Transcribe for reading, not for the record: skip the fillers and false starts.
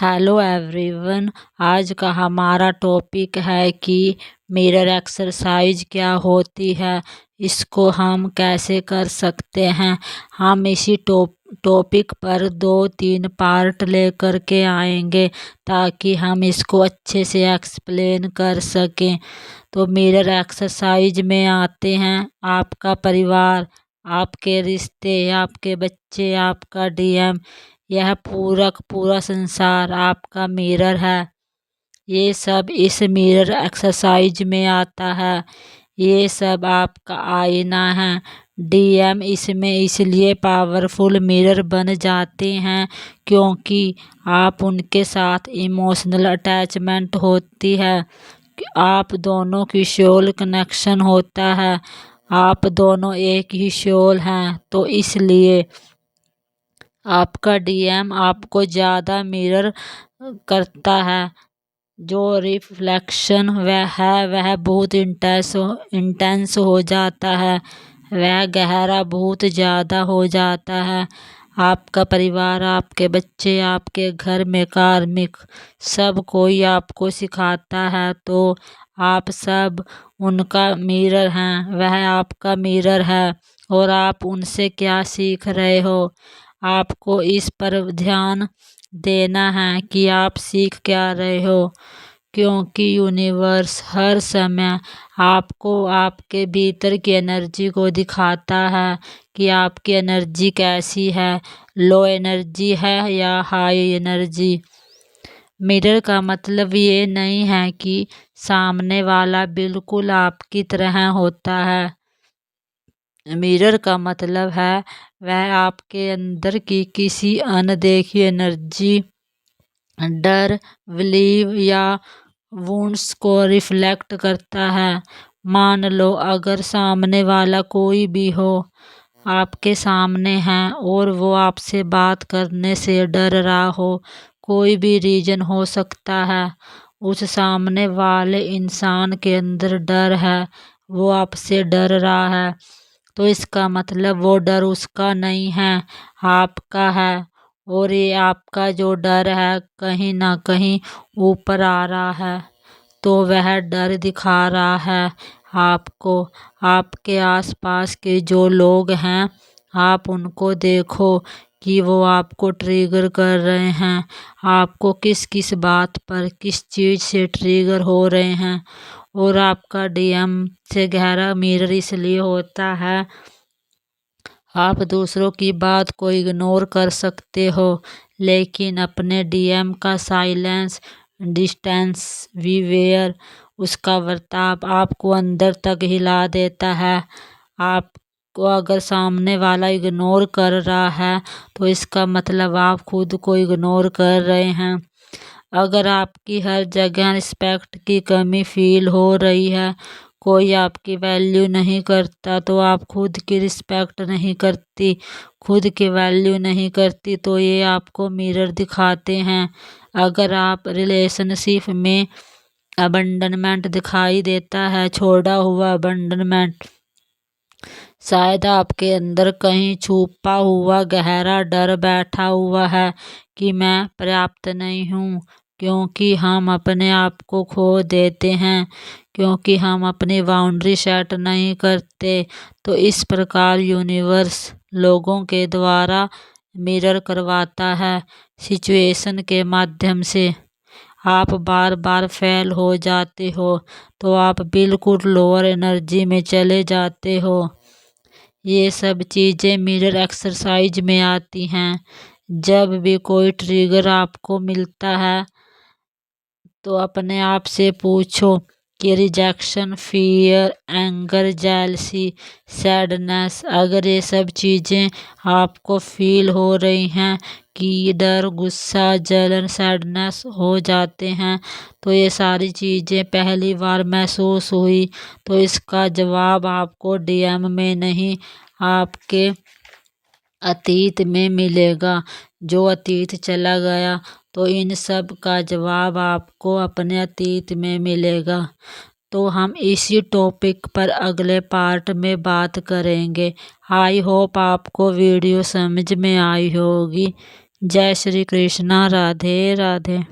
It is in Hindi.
Hello everyone. आज का हमारा टॉपिक है कि मिरर एक्सरसाइज क्या होती है, इसको हम कैसे कर सकते हैं। हम इसी टॉपिक पर 2-3 पार्ट लेकर के आएंगे ताकि हम इसको अच्छे से एक्सप्लेन कर सकें। तो मिरर एक्सरसाइज में आते हैं आपका परिवार, आपके रिश्ते, आपके बच्चे, आपका डीएम, यह पूरा संसार आपका मिरर है। ये सब इस मिरर एक्सरसाइज में आता है। ये सब आपका आईना है। डीएम इसमें इसलिए पावरफुल मिरर बन जाते हैं क्योंकि आप उनके साथ इमोशनल अटैचमेंट होती है। आप दोनों की सोल कनेक्शन होता है। आप दोनों एक ही सोल हैं, तो इसलिए आपका डीएम आपको ज़्यादा मिरर करता है। जो रिफ्लेक्शन वह बहुत इंटेंस हो जाता है, वह गहरा बहुत ज़्यादा हो जाता है। आपका परिवार, आपके बच्चे, आपके घर में कार्मिक, सब कोई आपको सिखाता है, तो आप सब उनका मिरर हैं। वह आपका मिरर है और आप उनसे क्या सीख रहे हो, आपको इस पर ध्यान देना है कि आप सीख क्या रहे हो। क्योंकि यूनिवर्स हर समय आपको आपके भीतर की एनर्जी को दिखाता है कि आपकी एनर्जी कैसी है, लो एनर्जी है या हाई एनर्जी। मिरर का मतलब ये नहीं है कि सामने वाला बिल्कुल आपकी तरह होता है। मिरर का मतलब है वह आपके अंदर की किसी अनदेखी एनर्जी, डर, बिलीव या वुंड्स को रिफ्लेक्ट करता है। मान लो अगर सामने वाला कोई भी हो, आपके सामने है और वो आपसे बात करने से डर रहा हो, कोई भी रीजन हो सकता है। उस सामने वाले इंसान के अंदर डर है, वो आपसे डर रहा है, तो इसका मतलब वो डर उसका नहीं है, आपका है। और ये आपका जो डर है कहीं ना कहीं ऊपर आ रहा है, तो वह डर दिखा रहा है आपको। आपके आसपास के जो लोग हैं, आप उनको देखो कि वो आपको ट्रिगर कर रहे हैं, आपको किस किस बात पर, किस चीज़ से ट्रिगर हो रहे हैं। और आपका डीएम से गहरा मिरर इसलिए होता है, आप दूसरों की बात को इग्नोर कर सकते हो, लेकिन अपने डीएम का साइलेंस, डिस्टेंस, बिहेवियर, उसका बर्ताव आपको अंदर तक हिला देता है। आपको अगर सामने वाला इग्नोर कर रहा है, तो इसका मतलब आप खुद को इग्नोर कर रहे हैं। अगर आपकी हर जगह रिस्पेक्ट की कमी फील हो रही है, कोई आपकी वैल्यू नहीं करता, तो आप खुद की रिस्पेक्ट नहीं करती, खुद की वैल्यू नहीं करती, तो ये आपको मिरर दिखाते हैं। अगर आप रिलेशनशिप में अबंडनमेंट दिखाई देता है, छोड़ा हुआ अबंडनमेंट, शायद आपके अंदर कहीं छुपा हुआ गहरा डर बैठा हुआ है कि मैं पर्याप्त नहीं हूँ। क्योंकि हम अपने आप को खो देते हैं, क्योंकि हम अपनी बाउंड्री सेट नहीं करते। तो इस प्रकार यूनिवर्स लोगों के द्वारा मिरर करवाता है, सिचुएशन के माध्यम से। आप बार बार फेल हो जाते हो, तो आप बिल्कुल लोअर एनर्जी में चले जाते हो। ये सब चीज़ें मिरर एक्सरसाइज में आती हैं। जब भी कोई ट्रिगर आपको मिलता है, तो अपने आप से पूछो कि rejection, fear, anger, jealousy, sadness, अगर ये सब चीज़ें आपको फील हो रही हैं कि डर, गुस्सा, जलन, सैडनेस हो जाते हैं, तो ये सारी चीज़ें पहली बार महसूस हुई, तो इसका जवाब आपको डीएम में नहीं, आपके अतीत में मिलेगा। जो अतीत चला गया, तो इन सब का जवाब आपको अपने अतीत में मिलेगा। तो हम इसी टॉपिक पर अगले पार्ट में बात करेंगे। आई होप आपको वीडियो समझ में आई होगी। जय श्री कृष्णा। राधे राधे।